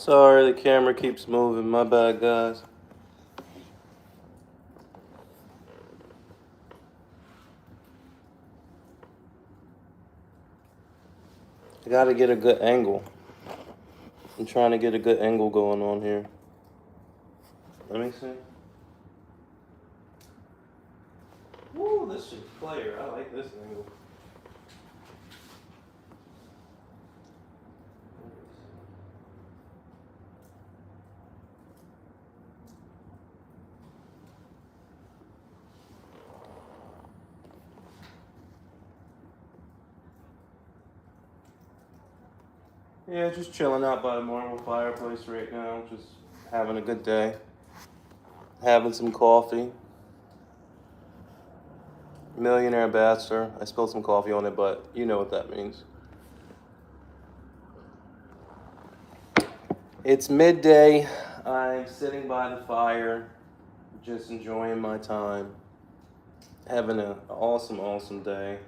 Sorry, the camera keeps moving. My bad, guys. I gotta get a good angle. I'm trying to get a good angle going on here. Let me see. Woo, this shit's clear. I like this angle. Yeah, just chilling out by the marble fireplace right now. Just having a good day. Having some coffee. Millionaire bachelor. I spilled some coffee on it, but you know what that means. It's midday. I'm sitting by the fire, just enjoying my time. Having an awesome, awesome day.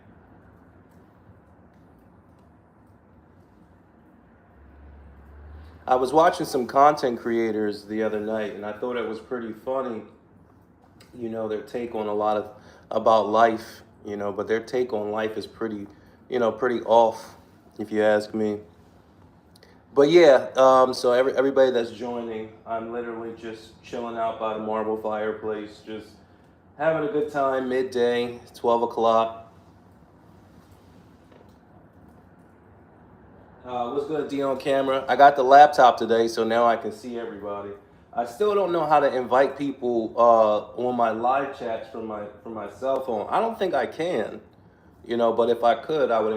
I was watching some content creators the other night, and I thought it was pretty funny. Their take on a lot of about life. But their take on life is pretty, pretty off, if you ask me. But yeah, so everybody that's joining, I'm literally just chilling out by the marble fireplace, just having a good time. Midday, 12 o'clock. What's good, D on camera? I got the laptop today, so now I can see everybody. I still don't know how to invite people on my live chats from my cell phone. I don't think I can, but if I could, I would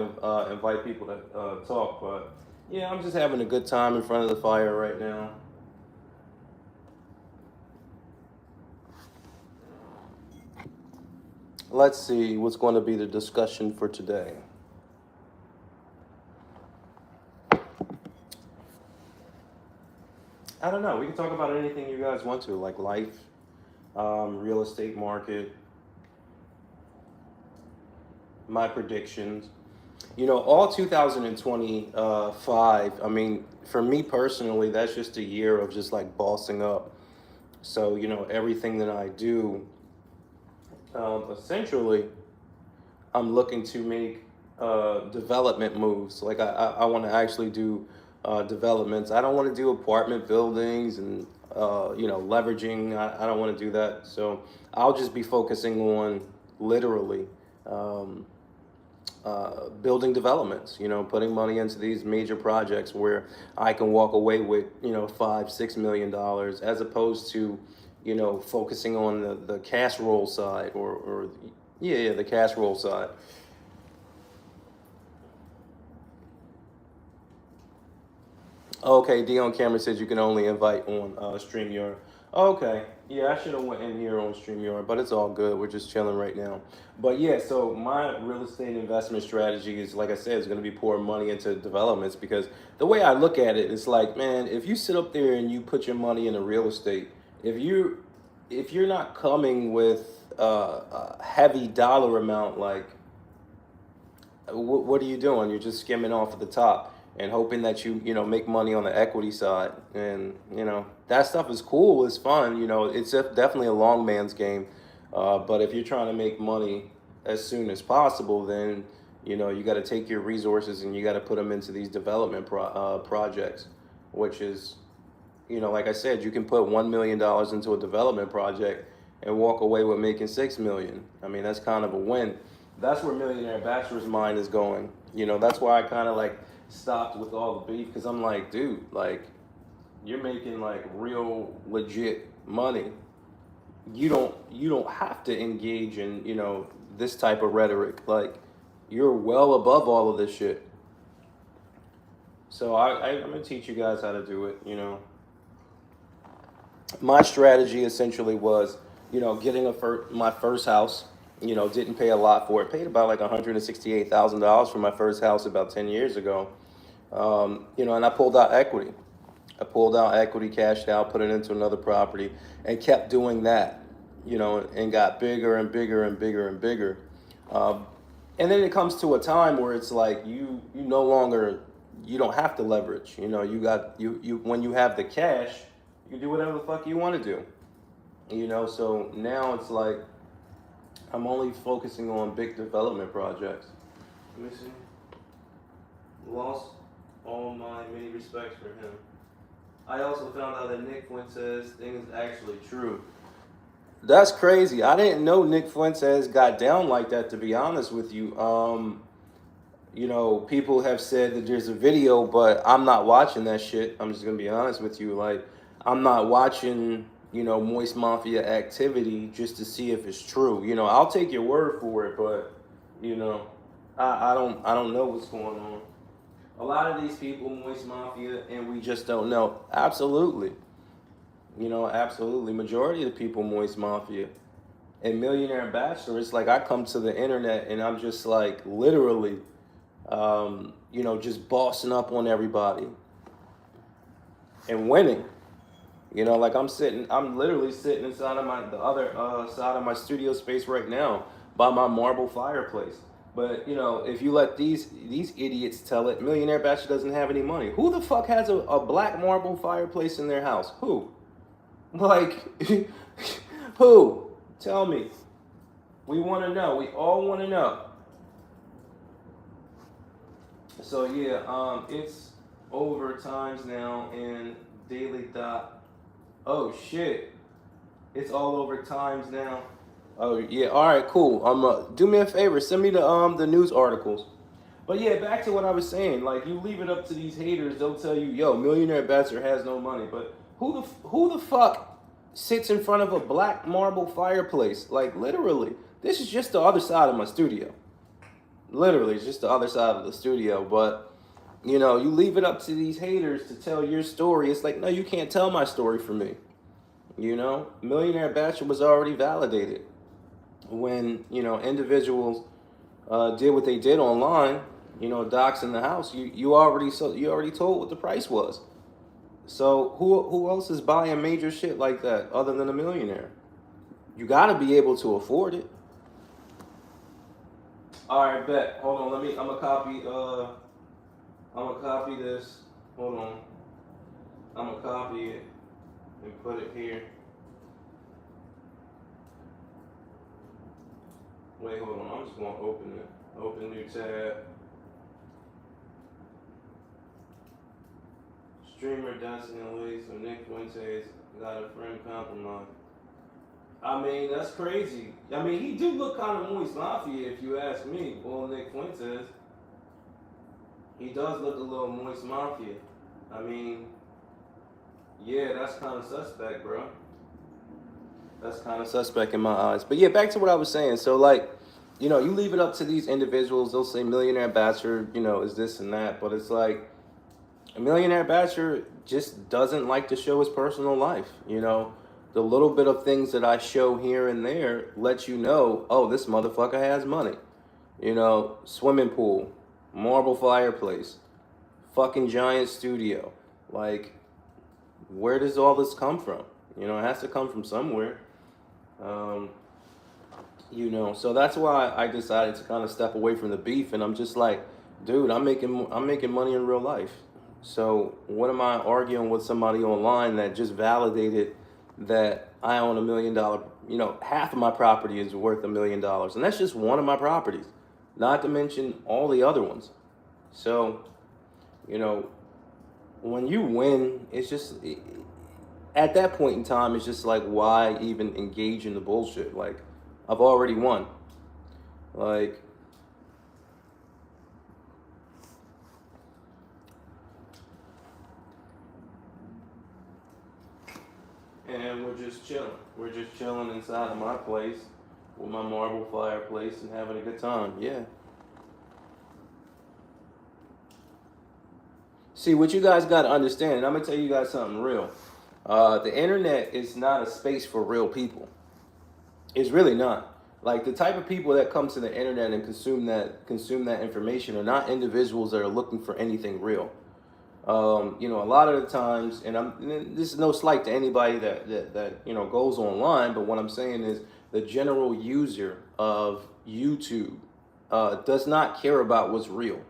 invite people to talk. But yeah, I'm just having a good time in front of the fire right now. Let's see what's going to be the discussion for today. I don't know. We can talk about anything you guys want to, like life, real estate market, my predictions. All 2025, I mean, for me personally, that's just a year of just like bossing up. So, everything that I do, essentially, I'm looking to make development moves. Like, I want to actually do developments. I don't want to do apartment buildings and, leveraging. I don't want to do that. So, I'll just be focusing on literally. Um, Building developments, putting money into these major projects where I can walk away with, $5, $6 million as opposed to, focusing on the cash roll side or yeah, the cash roll side. Okay, Dion Cameron says you can only invite on StreamYard. Okay, yeah, I should have went in here on StreamYard, but it's all good. We're just chilling right now. But yeah, so my real estate investment strategy is, like I said, is going to be pouring money into developments because the way I look at it, it's like, man, if you sit up there and you put your money into real estate, if you if you're not coming with a heavy dollar amount, like what are you doing? You're just skimming off at the top and hoping that you make money on the equity side. And that stuff is cool. It's fun. It's definitely a long man's game. But if you're trying to make money as soon as possible, then you got to take your resources and you got to put them into these development projects, which is like I said, you can put $1 million into a development project and walk away with making 6 million. I mean, that's kind of a win. That's where Millionaire Bachelor's mind is going. That's why I kind of like stopped with all the beef because I'm like, dude, like you're making like real legit money. You don't have to engage in this type of rhetoric. Like you're well above all of this shit. So I'm gonna teach you guys how to do it. My strategy essentially was, getting my first house. Didn't pay a lot for it. Paid about like $168,000 for my first house about 10 years ago. And I pulled out equity. I pulled out equity, cashed out, put it into another property, and kept doing that. And got bigger and bigger and bigger and bigger. Um, and then it comes to a time where it's like you no longer you don't have to leverage. You know, you when you have the cash, you can do whatever the fuck you want to do. You know, so now it's like I'm only focusing on big development projects. Let me see. Lost all my many respects for him. I also found out that Nick Fuentes thing is actually true. That's crazy. I didn't know Nick Fuentes got down like that, to be honest with you. You know, people have said that there's a video, but I'm not watching that shit. I'm just gonna be honest with you. Like, I'm not watching, you know, Moist Mafia activity just to see if it's true. You know, I'll take your word for it, but you know, I don't know what's going on. A lot of these people, Moist Mafia, and we just don't know. Absolutely. You know, absolutely. Majority of the people, Moist Mafia. And Millionaire Bachelor, it's like I come to the internet and I'm just like literally, you know, just bossing up on everybody and winning. You know, like I'm literally sitting inside of the other side of my studio space right now by my marble fireplace. But you know, if you let these idiots tell it, Millionaire Bachelor doesn't have any money. Who the fuck has a black marble fireplace in their house? Who? Like, who? Tell me. We want to know. We all want to know. So yeah, it's over times now and daily dot. Oh shit, it's all over times now. Oh yeah, all right, cool. Do me a favor, send me the news articles. But yeah, back to what I was saying. Like, you leave it up to these haters. They'll tell you, "Yo, Millionaire Bachelor has no money." But who the fuck sits in front of a black marble fireplace? Like, literally, this is just the other side of my studio. Literally, it's just the other side of the studio. But you know, you leave it up to these haters to tell your story. It's like, no, you can't tell my story for me. You know, Millionaire Bachelor was already validated when, you know, individuals did what they did online. You know, docs in the house. You already told what the price was. So who else is buying major shit like that other than a millionaire? You got to be able to afford it. All right, bet. Hold on. I'm gonna copy. I'm gonna copy this. Hold on. I'm gonna copy it and put it here. Wait, hold on. I'm just gonna open it. Open new tab. Streamer dancing away, so Nick Fuentes got a friend compromise. I mean, that's crazy. I mean, he do look kind of Moist Mafia if you ask me. Well, Nick Fuentes, he does look a little Moist Mafia. I mean, yeah, that's kind of suspect, bro. That's kind of suspect in my eyes. But yeah, back to what I was saying. So like, you know, you leave it up to these individuals. They'll say Millionaire Bachelor, you know, is this and that. But it's like, a Millionaire Bachelor just doesn't like to show his personal life. You know, the little bit of things that I show here and there let you know, oh, this motherfucker has money. You know, swimming pool, marble fireplace, fucking giant studio. Like, where does all this come from? You know, it has to come from somewhere. You know, so that's why I decided to kind of step away from the beef, and I'm just like, dude, I'm making money in real life. So what am I arguing with somebody online that just validated that I own $1 million? You know, half of my property is worth $1 million, and that's just one of my properties, not to mention all the other ones. So, you know, when you win, it's just at that point in time, it's just like, why even engage in the bullshit? Like, I've already won. Like, and we're just chilling. We're just chilling inside of my place with my marble fireplace and having a good time. Yeah. See, what you guys got to understand, and I'm going to tell you guys something real. The internet is not a space for real people. It's really not. Like, the type of people that come to the internet and consume that information are not individuals that are looking for anything real. You know, a lot of the times, and this is no slight to anybody that you know goes online, but what I'm saying is the general user of YouTube does not care about what's real.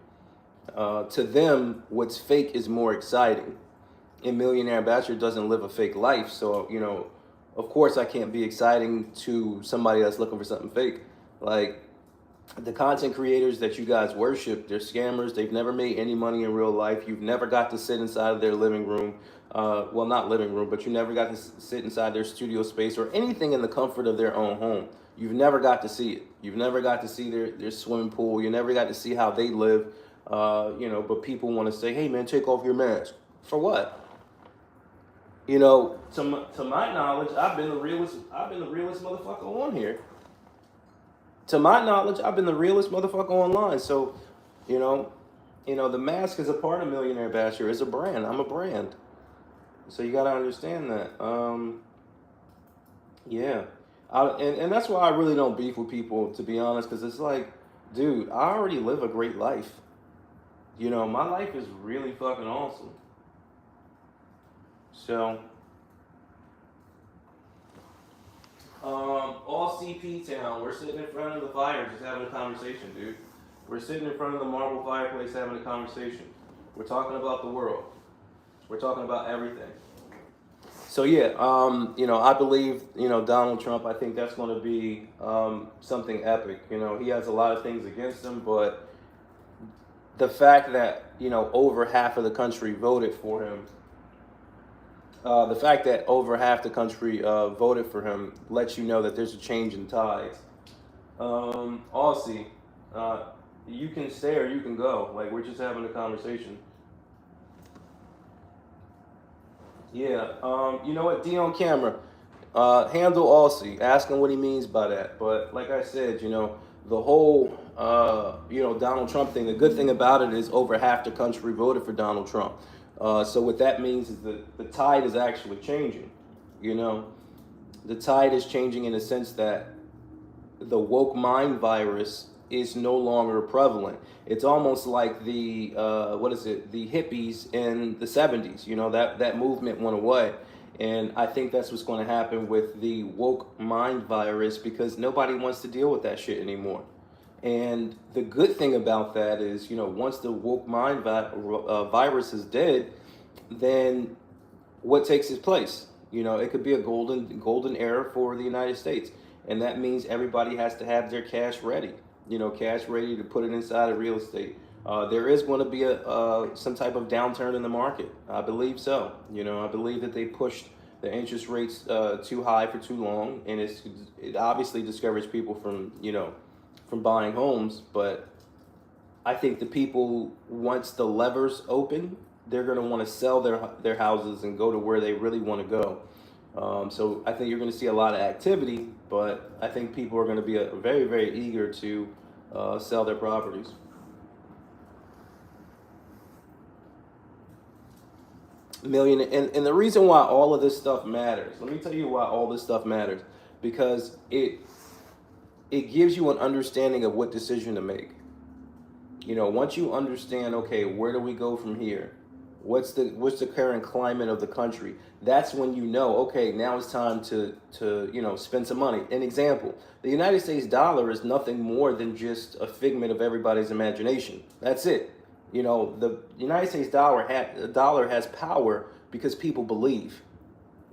To them, what's fake is more exciting. And Millionaire Bachelor doesn't live a fake life, so of course I can't be exciting to somebody that's looking for something fake. Like, the content creators that you guys worship, they're scammers. They've never made any money in real life. You've never got to sit inside of their living room. Well, not living room, but you never got to sit inside their studio space or anything in the comfort of their own home. You've never got to see it. You've never got to see their swimming pool. You never got to see how they live. But people want to say, hey, man, take off your mask. For what? To my knowledge, I've been the realest motherfucker on here. To my knowledge, I've been the realest motherfucker online. So, you know, the mask is a part of Millionaire Bachelor. It's a brand. I'm a brand. So you gotta understand that. Yeah, and that's why I really don't beef with people, to be honest, because it's like, dude, I already live a great life. My life is really fucking awesome. So, all CP town, we're sitting in front of the fire just having a conversation, dude. We're sitting in front of the marble fireplace having a conversation. We're talking about the world. We're talking about everything. So yeah, I believe, Donald Trump, I think that's going to be something epic. He has a lot of things against him, but the fact that, over half of the country voted for him, lets you know that there's a change in tides. Aussie, you can stay or you can go. Like, we're just having a conversation. Yeah, you know what, D on camera, handle Aussie, ask him what he means by that. But like I said, the whole, Donald Trump thing, the good thing about it is over half the country voted for Donald Trump. So what that means is that the tide is actually changing. The tide is changing in the sense that the woke mind virus is no longer prevalent. It's almost like the the hippies in the 70s. That movement went away, and I think that's what's going to happen with the woke mind virus, because nobody wants to deal with that shit anymore. And the good thing about that is, once the woke mind virus is dead, then what takes its place? It could be a golden era for the United States, and that means everybody has to have their cash ready. Cash ready to put it inside of real estate. There is going to be some type of downturn in the market. I believe so. I believe that they pushed the interest rates too high for too long, and it obviously discouraged people from buying homes. But I think the people, once the levers open, they're going to want to sell their houses and go to where they really want to go. So I think you're going to see a lot of activity, but I think people are going to be very, very eager to sell their properties. And the reason why all of this stuff matters, let me tell you why all this stuff matters, because it gives you an understanding of what decision to make. Once you understand, okay, where do we go from here? What's the current climate of the country? That's when okay, now it's time to spend some money. An example, the United States dollar is nothing more than just a figment of everybody's imagination. That's it. The United States dollar has power because people believe.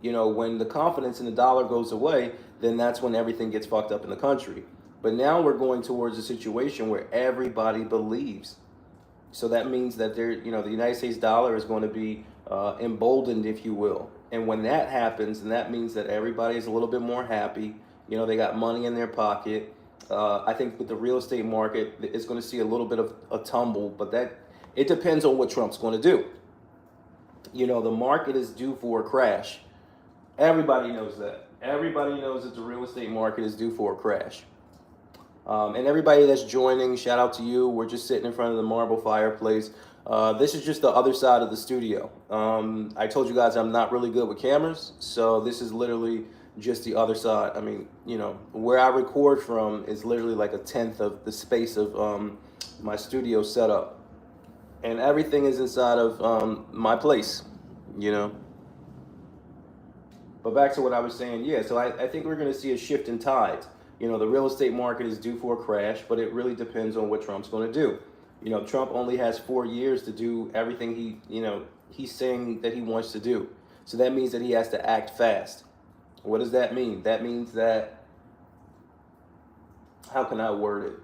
When the confidence in the dollar goes away, then that's when everything gets fucked up in the country. But now we're going towards a situation where everybody believes. So that means that the United States dollar is going to be emboldened, if you will. And when that happens, then that means that everybody is a little bit more happy. They got money in their pocket. I think with the real estate market, it's going to see a little bit of a tumble, but it depends on what Trump's going to do. The market is due for a crash. Everybody knows that. Everybody knows that the real estate market is due for a crash. And everybody that's joining, shout out to you. We're just sitting in front of the marble fireplace. This is just the other side of the studio. I told you guys I'm not really good with cameras, so this is literally just the other side. I mean, where I record from is literally like a tenth of the space of my studio setup. And everything is inside of my place, But back to what I was saying, yeah, so I think we're going to see a shift in tides. The real estate market is due for a crash, but it really depends on what Trump's going to do. Trump only has 4 years to do everything he's saying that he wants to do. So that means that he has to act fast. What does that mean? That means that, how can I word it?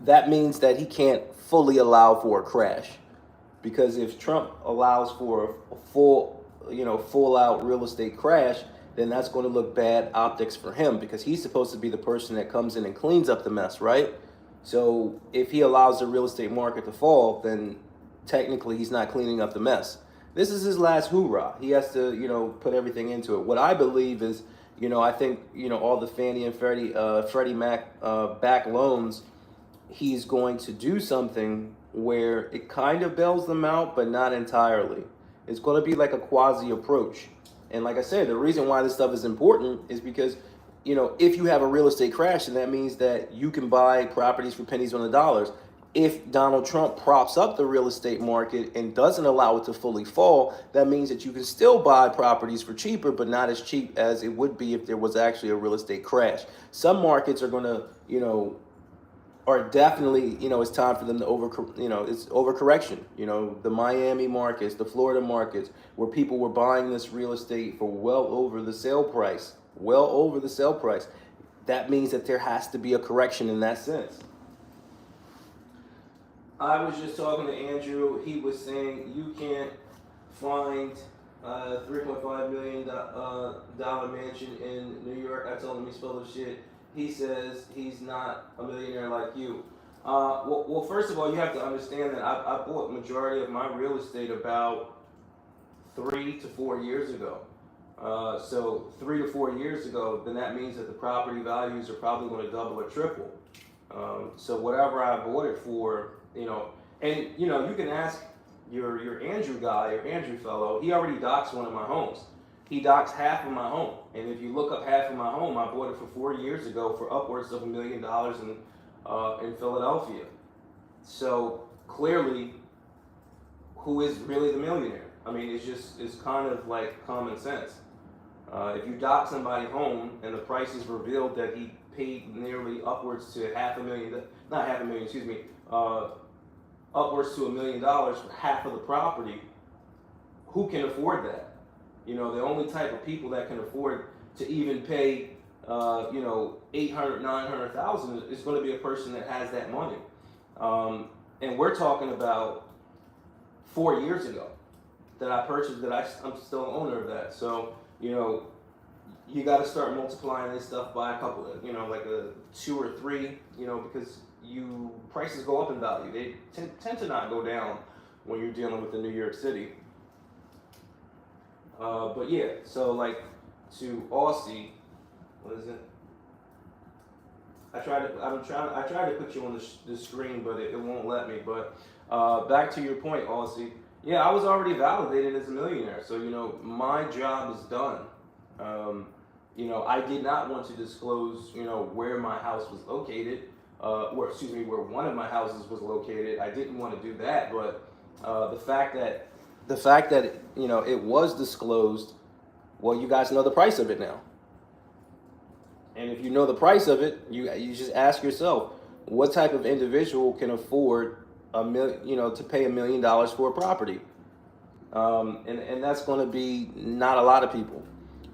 That means that he can't fully allow for a crash. Because if Trump allows for a full out real estate crash, then that's going to look bad optics for him, because he's supposed to be the person that comes in and cleans up the mess, right? So if he allows the real estate market to fall, then technically he's not cleaning up the mess. This is his last hoorah. He has to, put everything into it. What I believe is, I think, all the Fannie and Freddie Mac back loans, he's going to do something where it kind of bails them out, but not entirely. It's going to be like a quasi approach. And like I said, the reason why this stuff is important is because, if you have a real estate crash, then that means that you can buy properties for pennies on the dollars. If Donald Trump props up the real estate market and doesn't allow it to fully fall, that means that you can still buy properties for cheaper, but not as cheap as it would be if there was actually a real estate crash. Some markets are going to, are definitely, it's time for them to it's overcorrection. The Miami markets, the Florida markets, where people were buying this real estate for well over the sale price. That means that there has to be a correction in that sense. I was just talking to Andrew. He was saying you can't find a $3.5 million dollar mansion in New York. I told him he spelled the shit. He says he's not a millionaire like you. Well, first of all, you have to understand that I bought majority of my real estate about 3 to 4 years ago. So 3 to 4 years ago, then that means that the property values are probably going to double or triple. So whatever I bought it for, and you can ask your Andrew guy, your Andrew fellow. He already doxed one of my homes. He doxed half of my home, and if you look up half of my home, I bought it for 4 years ago for upwards of $1 million in Philadelphia. So clearly, who is really the millionaire? I mean, it's kind of like common sense. If you dox somebody's home and the price is revealed that he paid nearly upwards to upwards to $1 million for half of the property, who can afford that? The only type of people that can afford to even pay, 800, 900,000 is going to be a person that has that money. And we're talking about 4 years ago that I purchased that. I'm still an owner of that. So, you got to start multiplying this stuff by a couple of, like a 2 or 3, because prices go up in value. They tend to not go down when you're dealing with the New York City. But yeah, so like to Aussie, what is it? I tried to put you on the screen, but it won't let me. But back to your point, Aussie. Yeah, I was already validated as a millionaire, so my job is done. I did not want to disclose, where my house was located, where one of my houses was located. I didn't want to do that, but the fact that it was disclosed, well, you guys know the price of it now. And if you know the price of it, you just ask yourself, what type of individual can afford to pay $1 million for a property? And that's going to be not a lot of people,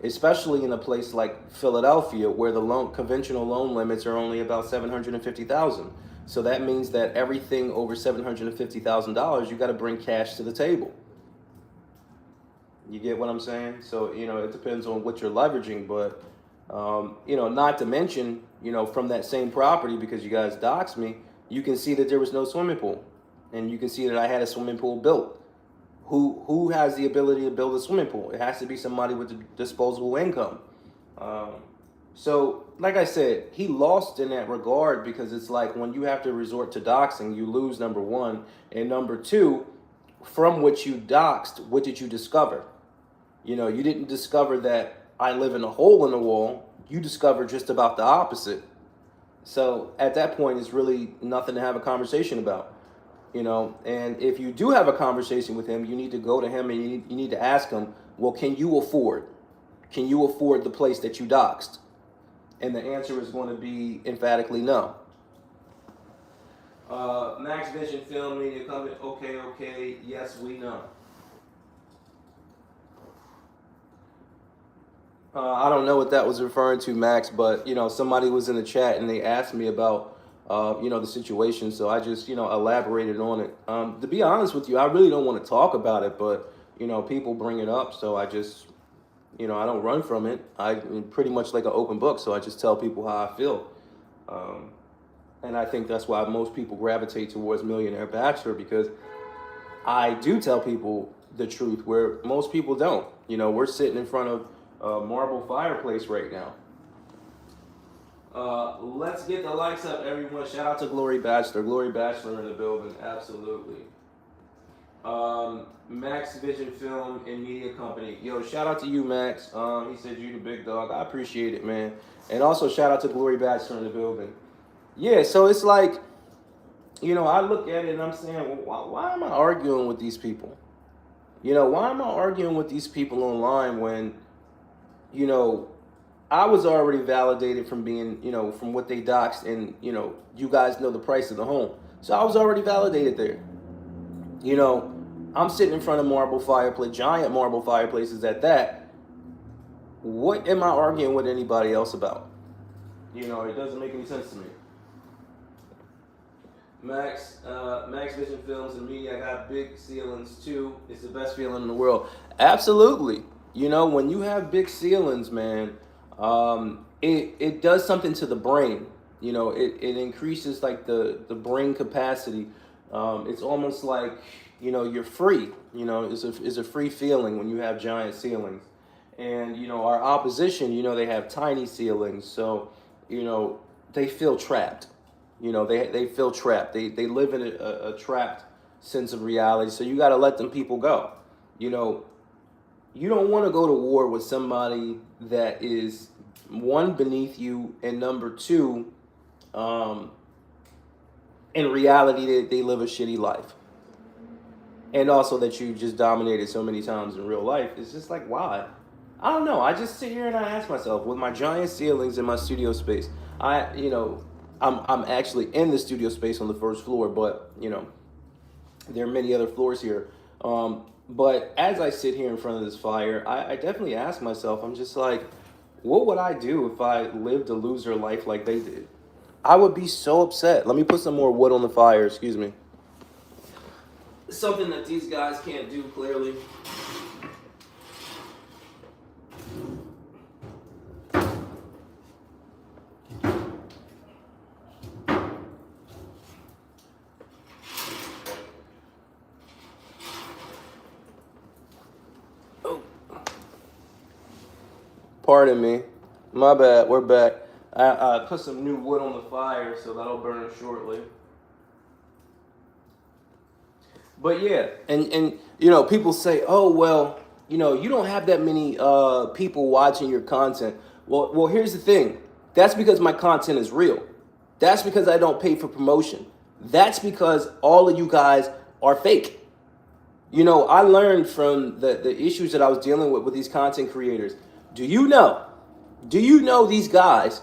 especially in a place like Philadelphia, where the conventional loan limits are only about $750,000. So that means that everything over $750,000, you got to bring cash to the table. You get what I'm saying? So, it depends on what you're leveraging, but, not to mention, from that same property, because you guys doxed me, you can see that there was no swimming pool, and you can see that I had a swimming pool built. Who has the ability to build a swimming pool? It has to be somebody with disposable income. So, like I said, he lost in that regard, because it's like when you have to resort to doxing, you lose, number one. And number two, from what you doxed, what did you discover? You didn't discover that I live in a hole in the wall. You discovered just about the opposite. So at that point, it's really nothing to have a conversation about. And if you do have a conversation with him, you need to go to him and you need to ask him, well, can you afford the place that you doxed? And the answer is going to be emphatically no. Max Vision Film Media Company. Okay, okay. Yes, we know. I don't know what that was referring to, Max, but somebody was in the chat and they asked me about, the situation, so I just, elaborated on it. To be honest with you, I really don't want to talk about it, but people bring it up, so I just, I don't run from it. I'm pretty much like an open book, so I just tell people how I feel, um, and I think that's why most people gravitate towards Millionaire Bachelor because I do tell people the truth where most people don't. We're sitting in front of a marble fireplace right now. Let's get the likes up, everyone. Shout out to Glory Bachelor. Glory Bachelor in the building. Absolutely. Max Vision Film and Media Company. Yo, shout out to you, Max. He said you the big dog. I appreciate it, man. And also shout out to Glory Bachelor in the building. Yeah, so it's like, I look at it and I'm saying, well, why am I arguing with these people? Why am I arguing with these people online when, I was already validated from being, from what they doxed and, you guys know the price of the home. So I was already validated there. I'm sitting in front of marble fireplace, giant marble fireplaces at that. What am I arguing with anybody else about? It doesn't make any sense to me. Max Vision Films and Media, I got big ceilings too. It's the best feeling in the world. Absolutely. When you have big ceilings, man, it does something to the brain. It increases like the brain capacity. It's almost like, you're free. It's a free feeling when you have giant ceilings. And, our opposition, they have tiny ceilings. So, they feel trapped. They feel trapped. They live in a trapped sense of reality. So you got to let them people go. You don't want to go to war with somebody that is, one, beneath you, and number two, in reality, they live a shitty life. And also that you just dominated so many times in real life. It's just like, why? I don't know. I just sit here and I ask myself, with my giant ceilings in my studio space, I'm actually in the studio space on the first floor, but there are many other floors here. But as I sit here in front of this fire, I definitely ask myself, I'm just like, what would I do if I lived a loser life like they did? I would be so upset. Let me put some more wood on the fire, excuse me. Something that these guys can't do, clearly. Pardon me. My bad. We're back. I put some new wood on the fire, so that'll burn shortly. But yeah, and people say, oh well, you don't have that many people watching your content. Well, here's the thing. That's because my content is real. That's because I don't pay for promotion. That's because all of you guys are fake. I learned from the issues that I was dealing with these content creators. Do you know these guys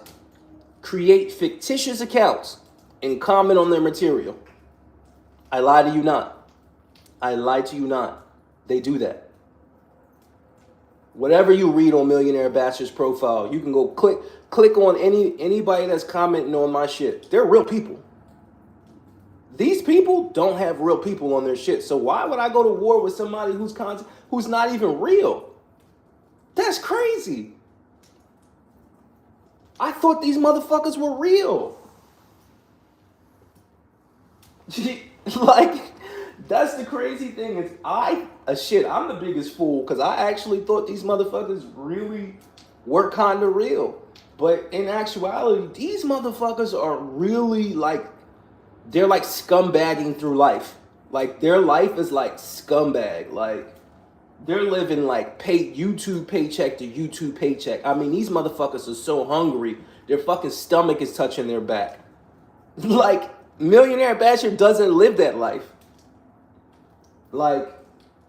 create fictitious accounts and comment on their material? I lie to you not. I lie to you not. They do that. Whatever you read on Millionaire Bachelor's profile, you can go click on anybody that's commenting on my shit. They're real people. These people don't have real people on their shit. So why would I go to war with somebody who's not even real? That's crazy. I thought these motherfuckers were real. Like, that's the crazy thing is I'm the biggest fool because I actually thought these motherfuckers really were kind of real. But in actuality, these motherfuckers are really they're like scumbagging through life. Like, their life is like scumbag. Like, they're living like YouTube paycheck to YouTube paycheck. I mean, these motherfuckers are so hungry, their fucking stomach is touching their back. Like, Millionaire Bachelor doesn't live that life. Like,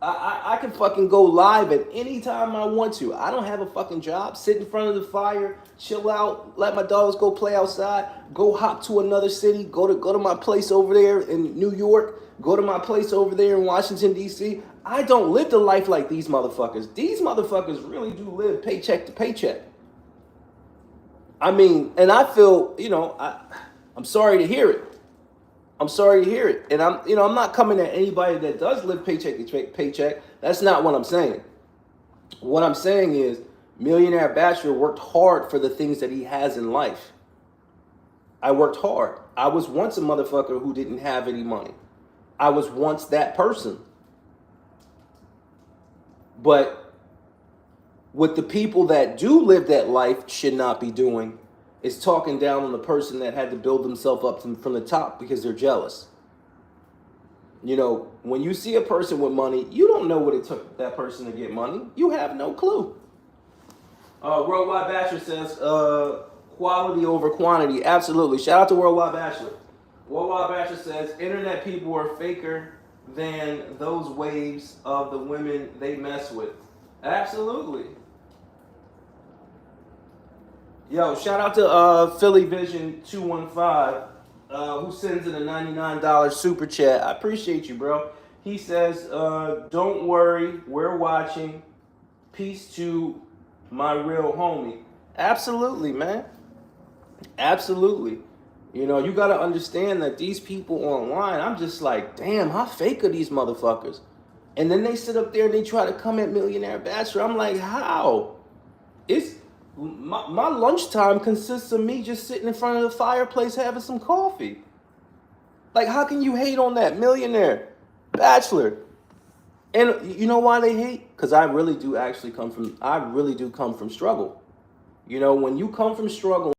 I can fucking go live at any time I want to. I don't have a fucking job. Sit in front of the fire, chill out, let my dogs go play outside, go hop to another city, go to my place over there in New York, go to my place over there in Washington, D.C. I don't live the life like these motherfuckers. These motherfuckers really do live paycheck to paycheck. I mean, and I feel, I'm sorry to hear it. I'm sorry to hear it. And I'm not coming at anybody that does live paycheck to paycheck. That's not what I'm saying. What I'm saying is Millionaire Bachelor worked hard for the things that he has in life. I worked hard. I was once a motherfucker who didn't have any money. I was once that person. But what the people that do live that life should not be doing is talking down on the person that had to build themselves up from the top because they're jealous. When you see a person with money, you don't know what it took that person to get money. You have no clue. Worldwide Bachelor says, quality over quantity. Absolutely. Shout out to Worldwide Bachelor. Worldwide Bachelor says, internet people are faker than those waves of the women they mess with. Absolutely. Yo, shout out to Philly Vision 215, who sends in a $99 super chat. I appreciate you, bro. He says, don't worry, we're watching. Peace to my real homie. Absolutely, man. Absolutely. You got to understand that these people online, I'm just like, damn, how fake are these motherfuckers? And then they sit up there and they try to come at Millionaire Bachelor. I'm like, how? My lunchtime consists of me just sitting in front of the fireplace having some coffee. Like, how can you hate on that Millionaire Bachelor? And you know why they hate? Because I really do come from struggle. When you come from struggle,